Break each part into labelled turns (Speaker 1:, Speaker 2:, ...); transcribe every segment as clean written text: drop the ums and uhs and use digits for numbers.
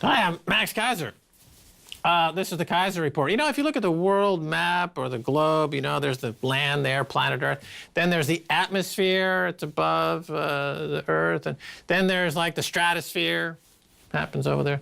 Speaker 1: Hi, I'm Max Keiser. This is the Keiser Report. You know, if you look at the world map or the globe, you know, there's the land there, planet Earth. Then there's the atmosphere, it's above the Earth. And then there's like the stratosphere, happens over there.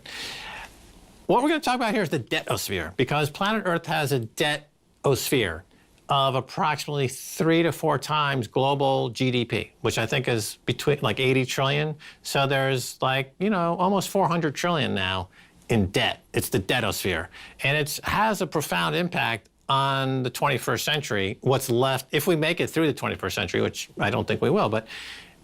Speaker 1: What we're going to talk about here is the debtosphere, because planet Earth has a debtosphere of approximately 3 to 4 times global GDP, which I think is between like 80 trillion. So there's like, you know, almost 400 trillion now in debt. It's the debtosphere. And it has a profound impact on the 21st century, what's left, if we make it through the 21st century, which I don't think we will. But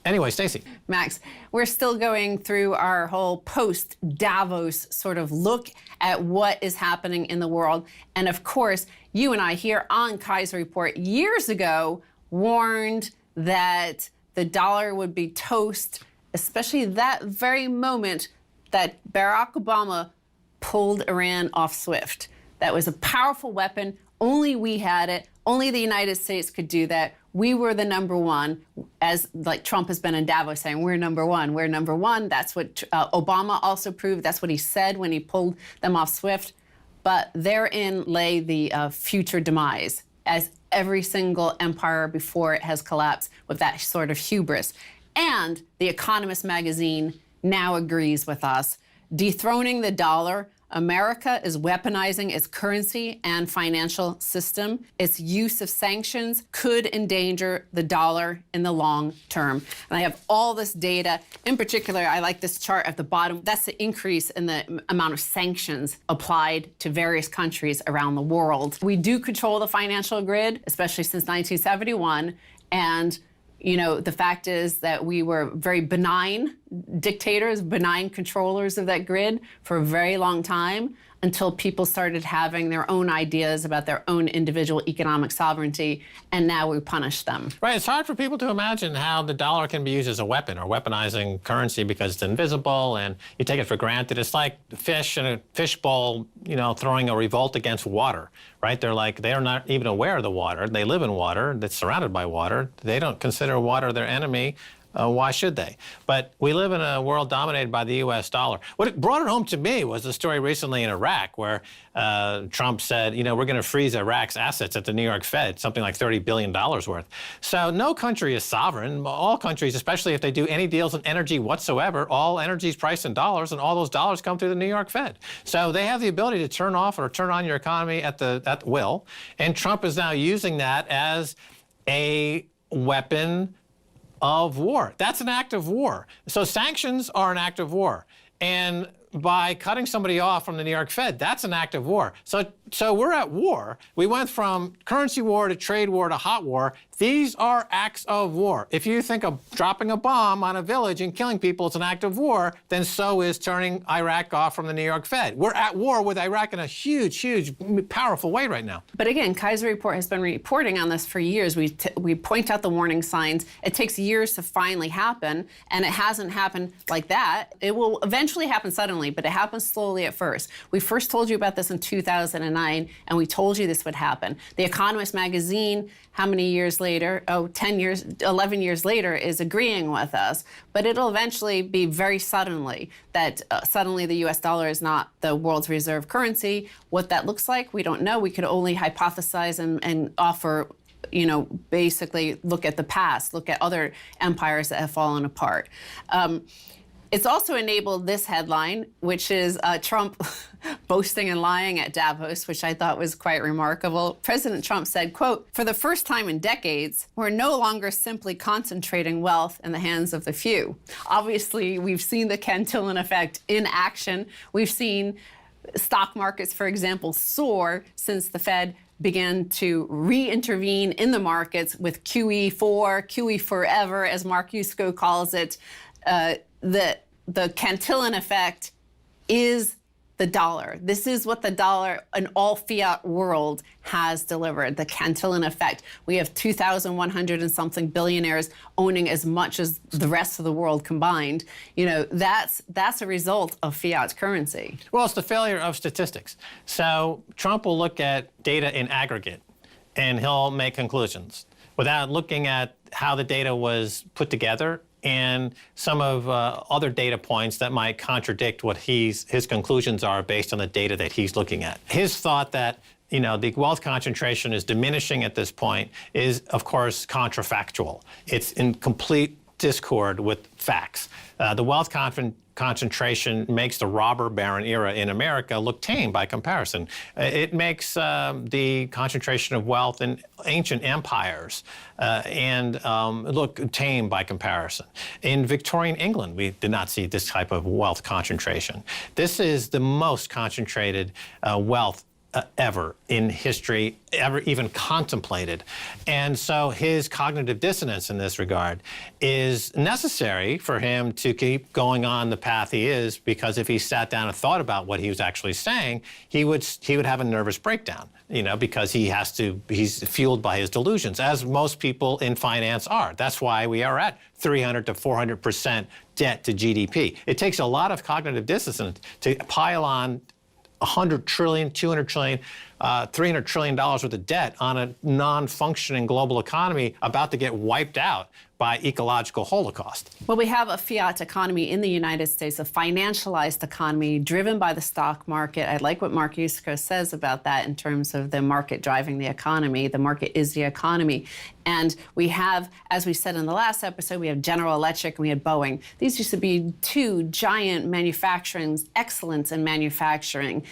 Speaker 1: anyway, Stacy.
Speaker 2: Max, we're still going through our whole post-Davos sort of look at what is happening in the world. And of course, you and I here on Keiser Report years ago warned that the dollar would be toast, especially that very moment that Barack Obama pulled Iran off SWIFT. That was a powerful weapon. Only we had it. Only the United States could do that. We were the number one, as like Trump has been in Davos saying, we're number one, we're number one. That's what Obama also proved. That's what he said when he pulled them off SWIFT. But therein lay the future demise, as every single empire before it has collapsed with that sort of hubris. And the Economist magazine now agrees with us. Dethroning the dollar, America is weaponizing its currency and financial system. Its use of sanctions could endanger the dollar in the long term. And I have all this data. In particular, I like this chart at the bottom. That's the increase in the amount of sanctions applied to various countries around the world. We do control the financial grid, especially since 1971. And you know, the fact is that we were very benign dictators, benign controllers of that grid for a very long time, until people started having their own ideas about their own individual economic sovereignty, and now we punish them.
Speaker 1: Right, it's hard for people to imagine how the dollar can be used as a weapon or weaponizing currency because it's invisible and you take it for granted. It's like fish in a fishbowl, you know, throwing a revolt against water, right? They're not even aware of the water. They live in water that's surrounded by water. They don't consider water their enemy. Why should they? But we live in a world dominated by the U.S. dollar. What brought it home to me was the story recently in Iraq where Trump said, you know, we're going to freeze Iraq's assets at the New York Fed, something like $30 billion worth. So no country is sovereign. All countries, especially if they do any deals in energy whatsoever, all energy is priced in dollars, and all those dollars come through the New York Fed. So they have the ability to turn off or turn on your economy at will. And Trump is now using that as a weapon of war. That's an act of war. So sanctions are an act of war. And by cutting somebody off from the New York Fed, that's an act of war. So we're at war. We went from currency war to trade war to hot war. These are acts of war. If you think of dropping a bomb on a village and killing people is an act of war, then so is turning Iraq off from the New York Fed. We're at war with Iraq in a huge, huge, powerful way right now.
Speaker 2: But again, Keiser Report has been reporting on this for years. We point out the warning signs. It takes years to finally happen, and it hasn't happened like that. It will eventually happen suddenly, but it happens slowly at first. We first told you about this in 2009, and we told you this would happen. The Economist magazine, how many years later? 10 years, 11 years later, is agreeing with us. But it'll eventually be very suddenly that suddenly the U.S. dollar is not the world's reserve currency. What that looks like, we don't know. We could only hypothesize and offer, you know, basically look at the past, look at other empires that have fallen apart. It's also enabled this headline, which is Trump boasting and lying at Davos, which I thought was quite remarkable. President Trump said, quote, "For the first time in decades, we're no longer simply concentrating wealth in the hands of the few." Obviously, we've seen the Cantillon effect in action. We've seen stock markets, for example, soar since the Fed began to re-intervene in the markets with QE4, QE forever, as Mark Yusko calls it. The Cantillon effect is the dollar. This is what the dollar, an all-fiat world, has delivered, the Cantillon effect. We have 2,100 and something billionaires owning as much as the rest of the world combined. You know, that's a result of fiat currency.
Speaker 1: Well, it's the failure of statistics. So Trump will look at data in aggregate, and he'll make conclusions without looking at how the data was put together and some of other data points that might contradict what his conclusions are based on the data that he's looking at. His thought that the wealth concentration is diminishing at this point is, of course, contrafactual. It's in complete discord with facts. The wealth concentration makes the robber baron era in America look tame by comparison. It makes the concentration of wealth in ancient empires look tame by comparison. In Victorian England, we did not see this type of wealth concentration. This is the most concentrated wealth ever in history, ever even contemplated. And so his cognitive dissonance in this regard is necessary for him to keep going on the path he is, because if he sat down and thought about what he was actually saying, he would have a nervous breakdown, because he's fueled by his delusions, as most people in finance are. That's why we are at 300 to 400% debt to GDP. It takes a lot of cognitive dissonance to pile on $100 trillion, $200 trillion, $300 trillion worth of debt on a non-functioning global economy about to get wiped out by ecological holocaust.
Speaker 2: Well, we have a fiat economy in the United States, a financialized economy driven by the stock market. I like what Mark Yusko says about that in terms of the market driving the economy. The market is the economy. And we have, as we said in the last episode, we have General Electric and we had Boeing. These used to be two giant manufacturing excellence in manufacturing,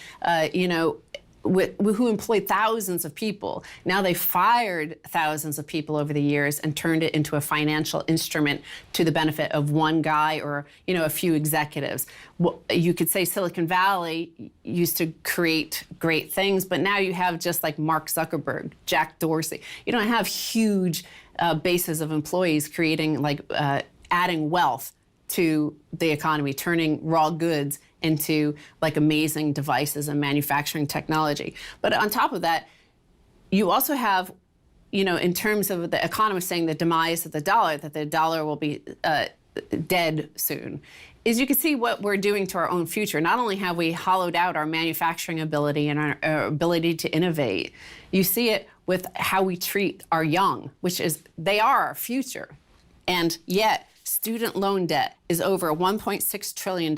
Speaker 2: who employed thousands of people. Now they fired thousands of people over the years and turned it into a financial instrument to the benefit of one guy or a few executives. Well, you could say Silicon Valley used to create great things, but now you have just like Mark Zuckerberg, Jack Dorsey. You don't have huge bases of employees creating adding wealth to the economy, turning raw goods into amazing devices and manufacturing technology. But on top of that, you also have, in terms of the economists saying the demise of the dollar, that the dollar will be dead soon, is you can see what we're doing to our own future. Not only have we hollowed out our manufacturing ability and our ability to innovate, you see it with how we treat our young, which is, they are our future. And yet, student loan debt is over $1.6 trillion.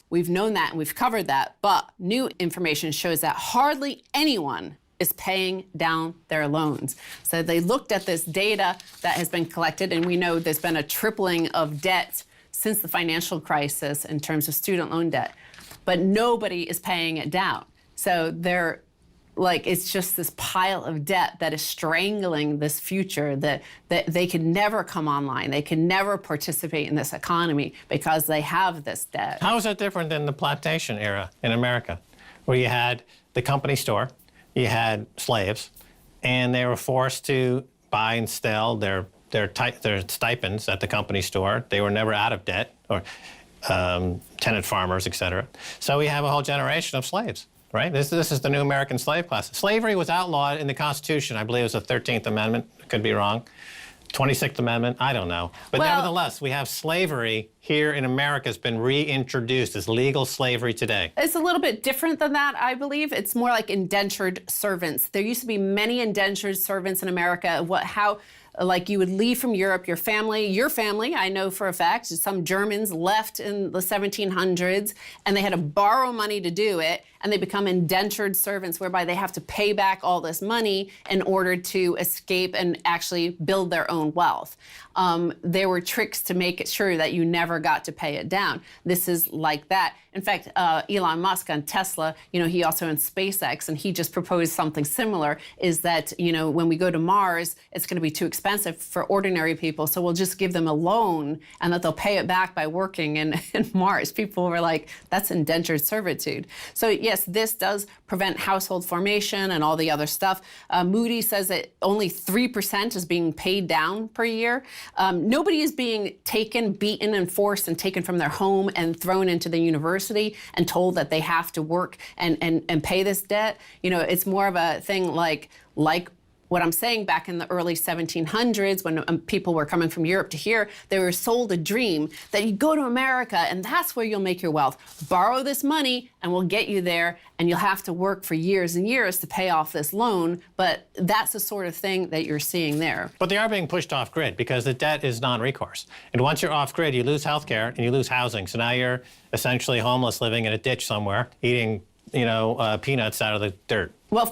Speaker 2: We've known that and we've covered that, but new information shows that hardly anyone is paying down their loans. So they looked at this data that has been collected, and we know there's been a tripling of debt since the financial crisis in terms of student loan debt, but nobody is paying it down. So it's just this pile of debt that is strangling this future, that they can never come online. They can never participate in this economy because they have this debt.
Speaker 1: How is that different than the plantation era in America, where you had the company store, you had slaves, and they were forced to buy and sell their stipends at the company store. They were never out of debt, or tenant farmers, et cetera. So we have a whole generation of slaves. Right? This is the new American slave class. Slavery was outlawed in the Constitution. I believe it was the 13th Amendment. Could be wrong. 26th Amendment. I don't know. But nevertheless, we have slavery here in America has been reintroduced as legal slavery today.
Speaker 2: It's a little bit different than that, I believe. It's more like indentured servants. There used to be many indentured servants in America. You would leave from Europe, your family, I know for a fact, some Germans left in the 1700s, and they had to borrow money to do it, and they become indentured servants, whereby they have to pay back all this money in order to escape and actually build their own wealth. There were tricks to make it sure that you never got to pay it down. This is like that. In fact, Elon Musk on Tesla, he also owns SpaceX, and he just proposed something similar, is that, when we go to Mars, it's going to be too expensive for ordinary people, so we'll just give them a loan and that they'll pay it back by working in Mars. People were like, that's indentured servitude. So yes, this does prevent household formation and all the other stuff. Moody says that only 3% is being paid down per year. Nobody is being taken, beaten, and forced and taken from their home and thrown into the university and told that they have to work and pay this debt. It's more of a thing like What I'm saying, back in the early 1700s, when people were coming from Europe to here, they were sold a dream that you go to America and that's where you'll make your wealth. Borrow this money and we'll get you there, and you'll have to work for years and years to pay off this loan. But that's the sort of thing that you're seeing there.
Speaker 1: But they are being pushed off grid because the debt is non-recourse. And once you're off grid, you lose health care and you lose housing. So now you're essentially homeless, living in a ditch somewhere, eating, peanuts out of the dirt.
Speaker 2: Well,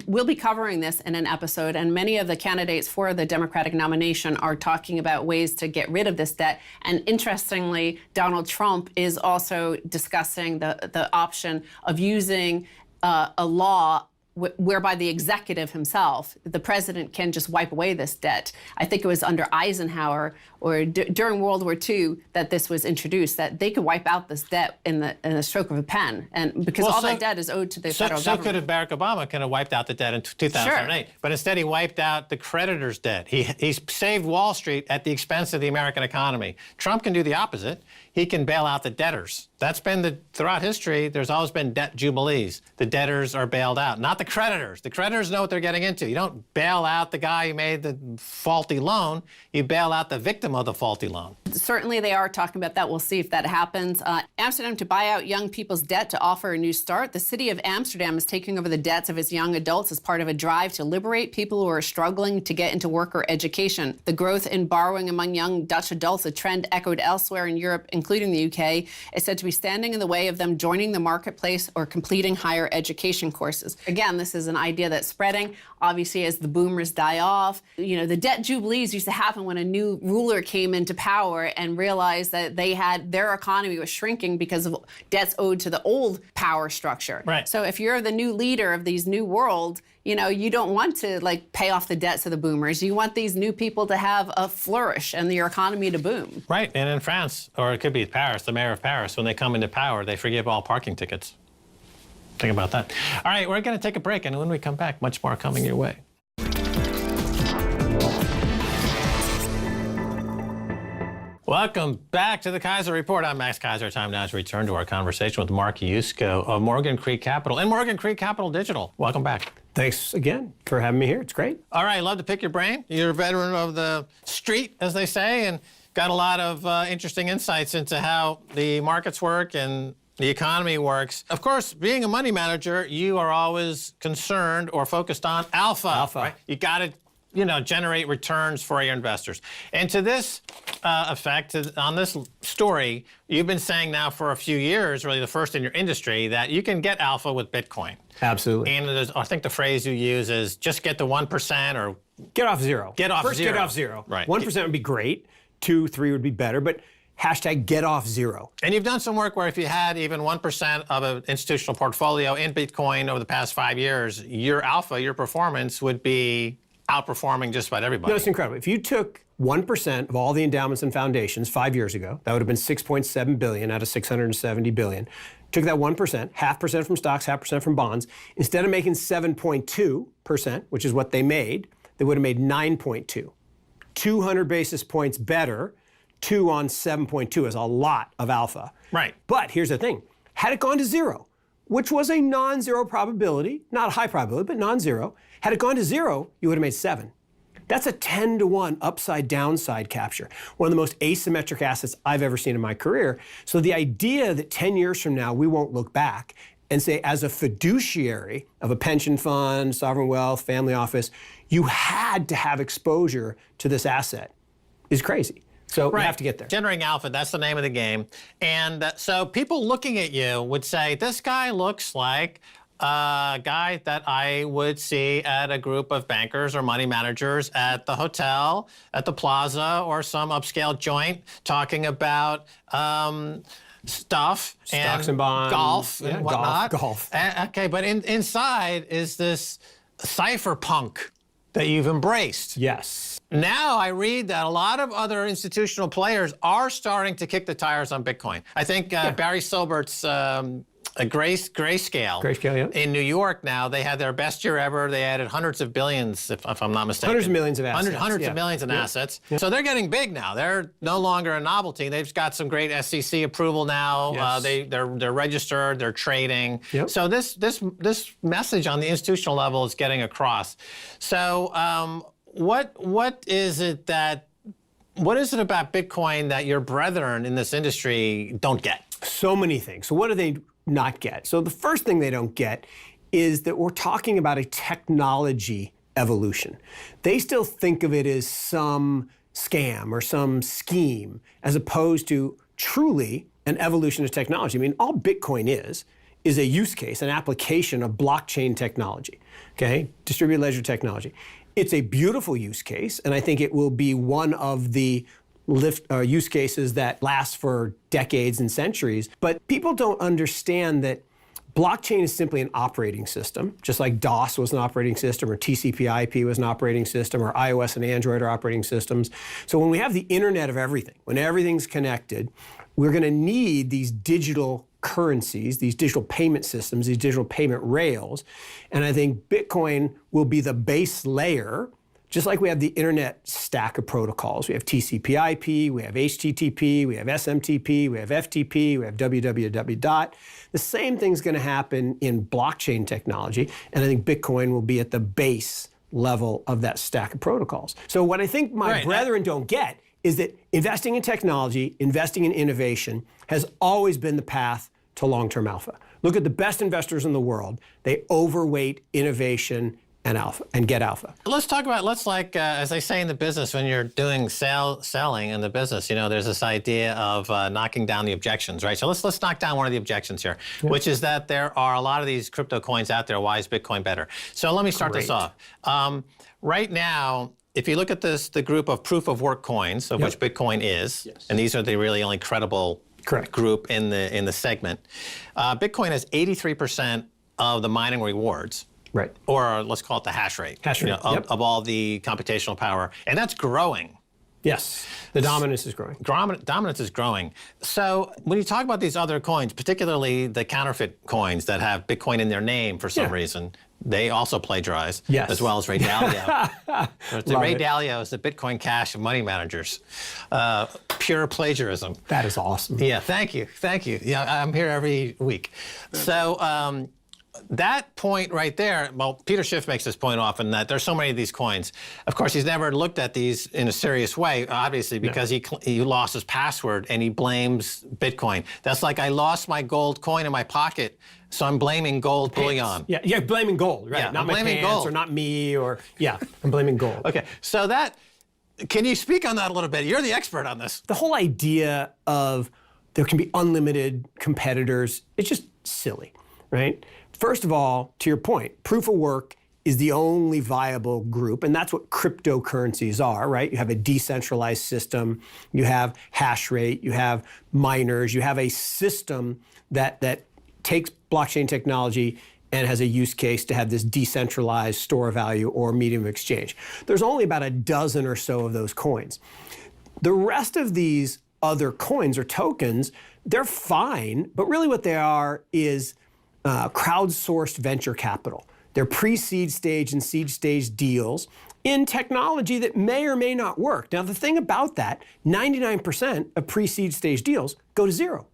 Speaker 2: we'll be covering this in an episode, and many of the candidates for the Democratic nomination are talking about ways to get rid of this debt. And interestingly, Donald Trump is also discussing the option of using a law whereby the executive himself, the president, can just wipe away this debt. I think it was under Eisenhower or during World War II that this was introduced, that they could wipe out this debt in the stroke of a pen, and because all that debt is owed to the federal government.
Speaker 1: So could have Barack Obama could have wiped out the debt in 2008, but instead he wiped out the creditors' debt. He saved Wall Street at the expense of the American economy. Trump can do the opposite. He can bail out the debtors. That's been throughout history, there's always been debt jubilees. The debtors are bailed out, not the creditors. The creditors know what they're getting into. You don't bail out the guy who made the faulty loan. You bail out the victim of the faulty loan.
Speaker 2: Certainly they are talking about that. We'll see if that happens. Amsterdam to buy out young people's debt to offer a new start. The city of Amsterdam is taking over the debts of its young adults as part of a drive to liberate people who are struggling to get into work or education. The growth in borrowing among young Dutch adults, a trend echoed elsewhere in Europe, including the UK, is said to be standing in the way of them joining the marketplace or completing higher education courses. Again, this is an idea that's spreading. Obviously, as the boomers die off, the debt jubilees used to happen when a new ruler came into power and realized that their economy was shrinking because of debts owed to the old power structure.
Speaker 1: Right.
Speaker 2: So if you're the new leader of these new world, you don't want to pay off the debts of the boomers. You want these new people to have a flourish and your economy to boom.
Speaker 1: Right, and in France, or it could be Paris, the mayor of Paris, when they come into power, they forgive all parking tickets. Think about that. All right, we're going to take a break, and when we come back, much more coming your way. Welcome back to the Keiser Report. I'm Max Keiser. Time now to return to our conversation with Mark Yusko of Morgan Creek Capital and Morgan Creek Capital Digital. Welcome back.
Speaker 3: Thanks again for having me here. It's great.
Speaker 1: All right, love to pick your brain. You're a veteran of the street, as they say, and got a lot of interesting insights into how the markets work and the economy works. Of course, being a money manager, you are always concerned or focused on alpha.
Speaker 3: Alpha.
Speaker 1: Right? You got to generate returns for your investors. And to this effect, on this story, you've been saying now for a few years, really the first in your industry, that you can get alpha with Bitcoin.
Speaker 3: Absolutely.
Speaker 1: And I think the phrase you use is just get to 1% or...
Speaker 3: Get off zero.
Speaker 1: Get off
Speaker 3: First,
Speaker 1: zero.
Speaker 3: get off zero.
Speaker 1: Right.
Speaker 3: 1% would be great. 2, 3 would be better, but hashtag get off zero.
Speaker 1: And you've done some work where if you had even 1% of an institutional portfolio in Bitcoin over the past 5 years, your alpha, your performance would be outperforming just about everybody.
Speaker 3: No, it's incredible. If you took 1% of all the endowments and foundations 5 years ago, that would have been $6.7 billion out of $670 billion. Took that 1%, 0.5% from stocks, 0.5% from bonds. Instead of making 7.2%, which is what they made, they would have made 9.2. 200 basis points better. 2 on 7.2 is a lot of alpha.
Speaker 1: Right.
Speaker 3: But here's the thing. Had it gone to zero, which was a non-zero probability, not a high probability, but non-zero, had it gone to zero, you would have made 7. That's a 10-to-1 upside-downside capture, one of the most asymmetric assets I've ever seen in my career. So the idea that 10 years from now we won't look back and say, as a fiduciary of a pension fund, sovereign wealth, family office, you had to have exposure to this asset is crazy. So we have to get there.
Speaker 1: Generating alpha, that's the name of the game. And so people looking at you would say, this guy looks like a guy that I would see at a group of bankers or money managers at the hotel, at the plaza, or some upscale joint talking about stuff.
Speaker 3: Stocks and bonds.
Speaker 1: Golf and whatnot.
Speaker 3: Golf.
Speaker 1: Okay, but inside is this cypherpunk that you've embraced.
Speaker 3: Yes.
Speaker 1: Now I read that a lot of other institutional players are starting to kick the tires on Bitcoin. I think Barry Silbert's a grayscale.
Speaker 3: Grayscale, yeah.
Speaker 1: In New York now, they had their best year ever. They added hundreds of billions, if I'm not mistaken.
Speaker 3: Hundreds of millions of assets.
Speaker 1: Hundreds of millions in assets. So they're getting big now. They're no longer a novelty. They've got some great SEC approval now.
Speaker 3: Yes.
Speaker 1: They're registered. They're trading.
Speaker 3: Yep.
Speaker 1: So this message on the institutional level is getting across. So what is it about Bitcoin that your brethren in this industry don't get?
Speaker 3: So many things. So what do they not get? So the first thing they don't get is that we're talking about a technology evolution. They still think of it as some scam or some scheme as opposed to truly an evolution of technology. I mean, all Bitcoin is a use case, an application of blockchain technology, okay? Distributed ledger technology. It's a beautiful use case, and I think it will be one of the use cases that last for decades and centuries. But people don't understand that blockchain is simply an operating system, just like DOS was an operating system, or TCP/IP was an operating system, or iOS and Android are operating systems. So when we have the Internet of everything, when everything's connected, we're going to need these digital currencies, these digital payment systems, these digital payment rails. And I think Bitcoin will be the base layer. Just like we have the internet stack of protocols. We have TCP/IP, we have HTTP, we have SMTP, we have FTP, we have www. The same thing's going to happen in blockchain technology, and I think Bitcoin will be at the base level of that stack of protocols. So what I think my brethren don't get is that investing in technology, investing in innovation has always been the path to long-term alpha. Look at the best investors in the world. They overweight innovation and alpha, and get alpha.
Speaker 1: Let's talk about, as they say in the business, when you're doing selling in the business, there's this idea of knocking down the objections, right? So let's knock down one of the objections here, which is that there are a lot of these crypto coins out there. Why is Bitcoin better? So let me start this off. Right now, if you look at the group of proof of work coins, of which Bitcoin is, and these are the really only credible group in the segment, Bitcoin has 83% of the mining rewards.
Speaker 3: Right.
Speaker 1: Or let's call it the hash rate. Of all the computational power. And that's growing.
Speaker 3: Yes. The dominance is growing.
Speaker 1: Dominance is growing. So when you talk about these other coins, particularly the counterfeit coins that have Bitcoin in their name for some reason, they also plagiarize, as well as Ray Dalio. Ray Dalio is the Bitcoin Cash of money managers. Pure plagiarism.
Speaker 3: That is awesome.
Speaker 1: Yeah, thank you. Yeah, I'm here every week. So that point right there, well, Peter Schiff makes this point often that there's so many of these coins. Of course, he's never looked at these in a serious way, obviously, because he lost his password and he blames Bitcoin. That's like, I lost my gold coin in my pocket, so I'm blaming gold bullion.
Speaker 3: Yeah, blaming gold, right?
Speaker 1: Yeah,
Speaker 3: not
Speaker 1: I'm
Speaker 3: my
Speaker 1: blaming
Speaker 3: pants
Speaker 1: gold.
Speaker 3: or not me, or I'm blaming gold.
Speaker 1: Okay, so can you speak on that a little bit? You're the expert on this.
Speaker 3: The whole idea of there can be unlimited competitors, it's just silly, right? First of all, to your point, proof of work is the only viable group, and that's what cryptocurrencies are, right? You have a decentralized system, you have hash rate, you have miners, you have a system that takes blockchain technology and has a use case to have this decentralized store of value or medium of exchange. There's only about a dozen or so of those coins. The rest of these other coins or tokens, they're fine, but really what they are is crowdsourced venture capital. They're pre-seed stage and seed stage deals in technology that may or may not work. Now, the thing about that, 99% of pre-seed stage deals go to zero.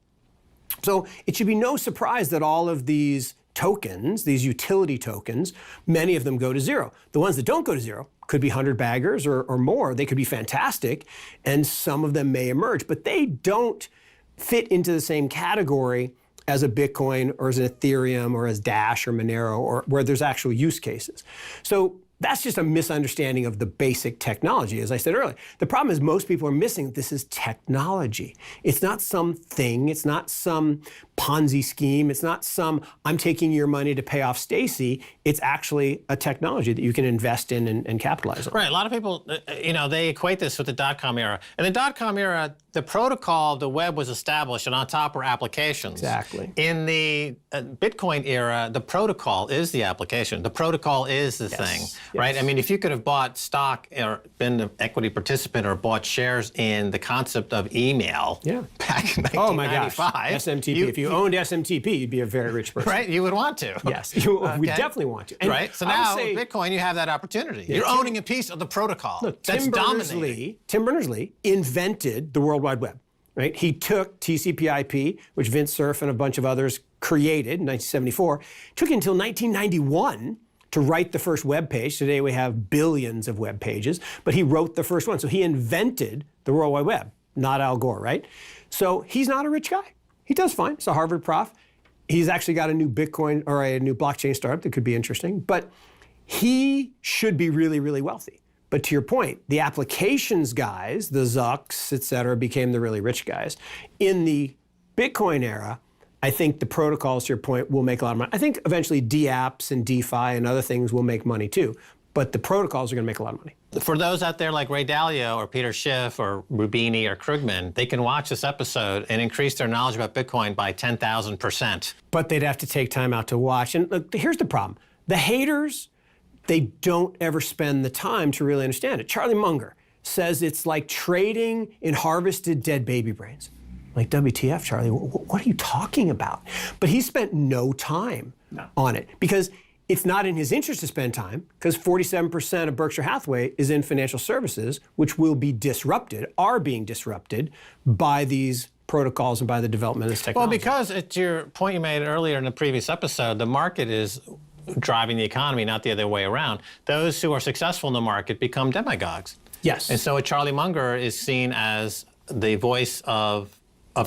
Speaker 3: So it should be no surprise that all of these tokens, these utility tokens, many of them go to zero. The ones that don't go to zero could be 100 baggers or more. They could be fantastic, and some of them may emerge, but they don't fit into the same category as a Bitcoin or as an Ethereum or as Dash or Monero, or where there's actual use cases. So that's just a misunderstanding of the basic technology, as I said earlier. The problem is most people are missing this is technology. It's not some thing. It's not some Ponzi scheme. It's not some, I'm taking your money to pay off Stacy. It's actually a technology that you can invest in and capitalize on.
Speaker 1: Right. A lot of people, they equate this with the dot-com era. In the dot-com era, the protocol of the web was established, and on top were applications.
Speaker 3: Exactly.
Speaker 1: In the Bitcoin era, the protocol is the application. The protocol is the thing. right? I mean, if you could have bought stock or been an equity participant or bought shares in the concept of email back in 1995.
Speaker 3: Oh my gosh, SMTP. If you owned SMTP, you'd be a very rich person.
Speaker 1: Right, you would want to.
Speaker 3: Yes, we definitely want to. And
Speaker 1: right, so now with Bitcoin, you have that opportunity. You're owning a piece of the protocol that's dominating.
Speaker 3: Tim Berners-Lee invented the World Wide Web. Right? He took TCP/IP, which Vint Cerf and a bunch of others created in 1974, took it until 1991 to write the first web page. Today we have billions of web pages, but he wrote the first one. So he invented the World Wide Web, not Al Gore, right? So he's not a rich guy. He does fine. He's a Harvard prof. He's actually got a new Bitcoin or a new blockchain startup that could be interesting, but he should be really, really wealthy. But to your point, the applications guys, the Zucks, et cetera, became the really rich guys. In the Bitcoin era, I think the protocols, to your point, will make a lot of money. I think eventually dApps and DeFi and other things will make money too. But the protocols are going to make a lot of money.
Speaker 1: For those out there like Ray Dalio or Peter Schiff or Rubini or Krugman, they can watch this episode and increase their knowledge about Bitcoin by 10,000%.
Speaker 3: But they'd have to take time out to watch. And look, here's the problem. The haters, they don't ever spend the time to really understand it. Charlie Munger says it's like trading in harvested dead baby brains. Like, WTF, Charlie, what are you talking about? But he spent no time on it because it's not in his interest to spend time because 47% of Berkshire Hathaway is in financial services, which will be disrupted, are being disrupted by these protocols and by the development of this technology.
Speaker 1: Well, because it's your point you made earlier in the previous episode, the market is driving the economy, not the other way around. Those who are successful in the market become demagogues.
Speaker 3: Yes.
Speaker 1: And so Charlie Munger is seen as the voice of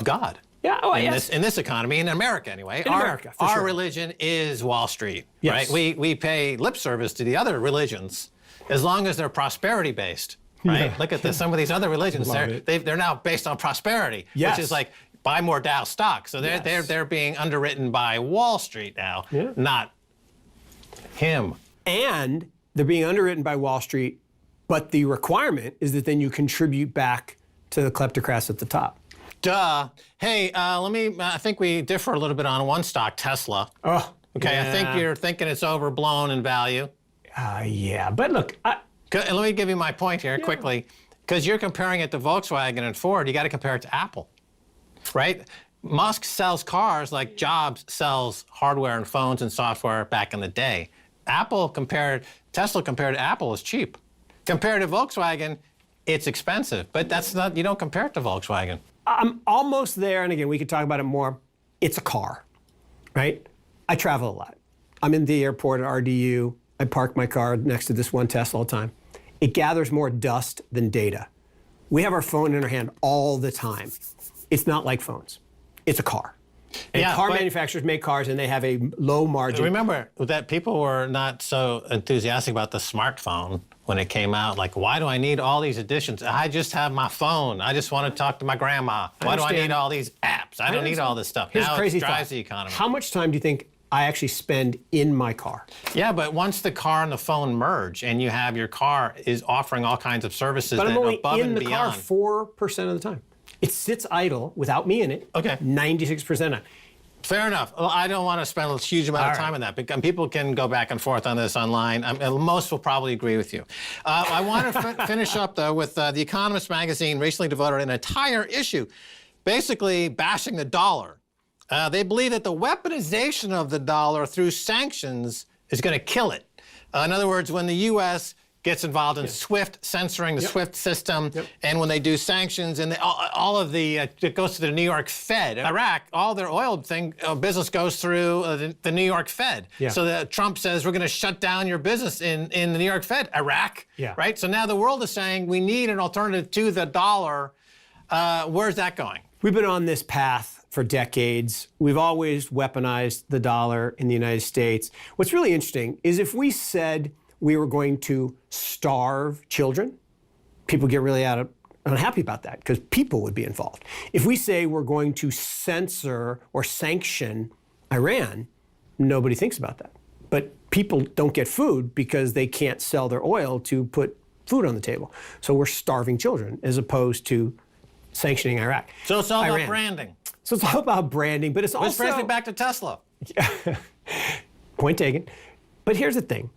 Speaker 1: God.
Speaker 3: Yeah,
Speaker 1: in this economy, in America anyway. Our religion is Wall Street, right? We pay lip service to the other religions as long as they're prosperity based, right? Yeah. Look at some of these other religions. They're now based on prosperity, which is like buy more Dow stock. So they're being underwritten by Wall Street now, not him.
Speaker 3: And they're being underwritten by Wall Street, but the requirement is that then you contribute back to the kleptocrats at the top.
Speaker 1: Duh. Hey, I think we differ a little bit on one stock, Tesla.
Speaker 3: Oh,
Speaker 1: okay. I think you're thinking it's overblown in value.
Speaker 3: Yeah, but look.
Speaker 1: Let me give you my point here quickly. Because you're comparing it to Volkswagen and Ford, you got to compare it to Apple, right? Musk sells cars like Jobs sells hardware and phones and software back in the day. Tesla compared to Apple is cheap. Compared to Volkswagen, it's expensive. But you don't compare it to Volkswagen.
Speaker 3: I'm almost there, and again, we could talk about it more. It's a car, right? I travel a lot. I'm in the airport at RDU. I park my car next to this one Tesla all the time. It gathers more dust than data. We have our phone in our hand all the time. It's not like phones. It's a car. And car manufacturers make cars, and they have a low margin.
Speaker 1: Remember that people were not so enthusiastic about the smartphone when it came out. Like, why do I need all these additions? I just have my phone. I just want to talk to my grandma. Why do I need all these apps? I don't need all this stuff.
Speaker 3: Here's
Speaker 1: now
Speaker 3: crazy
Speaker 1: it drives
Speaker 3: thought.
Speaker 1: the economy.
Speaker 3: How much time do you think I actually spend in my car?
Speaker 1: Yeah, but once the car and the phone merge and you have your car is offering all kinds of services
Speaker 3: but
Speaker 1: that
Speaker 3: I'm only
Speaker 1: above
Speaker 3: in
Speaker 1: and
Speaker 3: the
Speaker 1: beyond.
Speaker 3: car 4% of the time. It sits idle without me in it.
Speaker 1: Okay.
Speaker 3: 96% of the time.
Speaker 1: Fair enough. Well, I don't want to spend a huge amount of time on that. Because people can go back and forth on this online. Most will probably agree with you. I want to finish up, though, with The Economist magazine recently devoted an entire issue basically bashing the dollar. They believe that the weaponization of the dollar through sanctions is going to kill it. In other words, when the U.S. gets involved in SWIFT, censoring the SWIFT system, and when they do sanctions, and all of it goes to the New York Fed. Iraq, all their oil business goes through the New York Fed. So Trump says, we're going to shut down your business in the New York Fed, Iraq, right? So now the world is saying we need an alternative to the dollar. Where's that going?
Speaker 3: We've been on this path for decades. We've always weaponized the dollar in the United States. What's really interesting is if we said we were going to starve children, people get really unhappy about that because people would be involved. If we say we're going to censor or sanction Iran, nobody thinks about that. But people don't get food because they can't sell their oil to put food on the table. So we're starving children as opposed to sanctioning Iraq.
Speaker 1: So it's all about branding.
Speaker 3: So it's all about branding, but it's also...
Speaker 1: Let's bring it back to Tesla.
Speaker 3: Point taken. But here's the thing.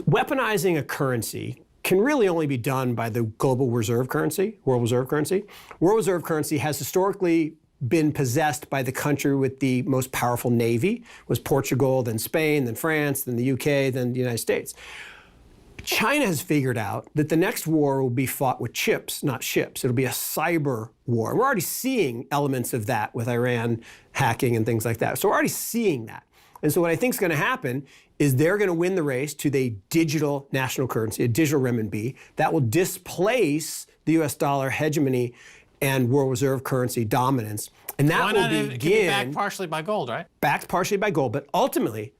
Speaker 3: weaponizing a currency can really only be done by the global reserve currency, world reserve currency. World reserve currency has historically been possessed by the country with the most powerful navy, was Portugal, then Spain, then France, then the UK, then the United States. China has figured out that the next war will be fought with chips, not ships. It'll be a cyber war. We're already seeing elements of that with Iran hacking and things like that. So we're already seeing that. And so what I think is going to happen is they're going to win the race to the digital national currency, a digital renminbi, that will displace the US dollar hegemony and world reserve currency dominance. And that
Speaker 1: Why
Speaker 3: will
Speaker 1: not?
Speaker 3: begin.
Speaker 1: It can be backed partially by gold, right?
Speaker 3: Backed partially by gold, but ultimately,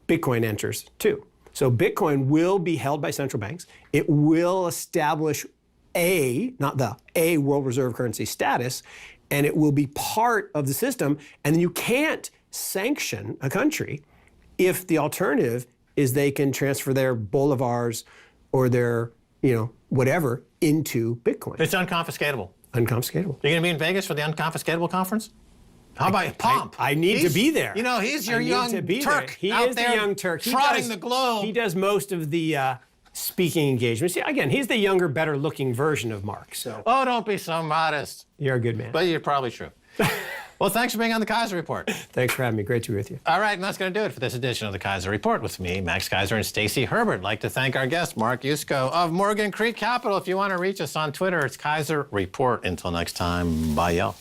Speaker 3: Bitcoin enters too. So Bitcoin will be held by central banks. It will establish a world reserve currency status, and it will be part of the system. And then you can't sanction a country if the alternative is they can transfer their bolivars or their, whatever into Bitcoin.
Speaker 1: It's unconfiscatable.
Speaker 3: Unconfiscatable.
Speaker 1: You're going to be in Vegas for the Unconfiscatable conference? How about Pomp?
Speaker 3: I need to be there.
Speaker 1: He's your
Speaker 3: I need
Speaker 1: young
Speaker 3: to be
Speaker 1: Turk
Speaker 3: there. He
Speaker 1: out
Speaker 3: is
Speaker 1: there
Speaker 3: the young Turk.
Speaker 1: trotting the globe.
Speaker 3: He does most of the speaking engagements. See, again, he's the younger, better-looking version of Mark. So
Speaker 1: Oh, don't be so modest.
Speaker 3: you're a good man.
Speaker 1: But you're probably true. Well, thanks for being on the Keiser Report.
Speaker 3: Thanks for having me. Great to be with you.
Speaker 1: All right, and that's going to do it for this edition of the Keiser Report with me, Max Keiser, and Stacy Herbert. I'd like to thank our guest, Mark Yusko of Morgan Creek Capital. If you want to reach us on Twitter, it's Keiser Report. Until next time, bye, y'all.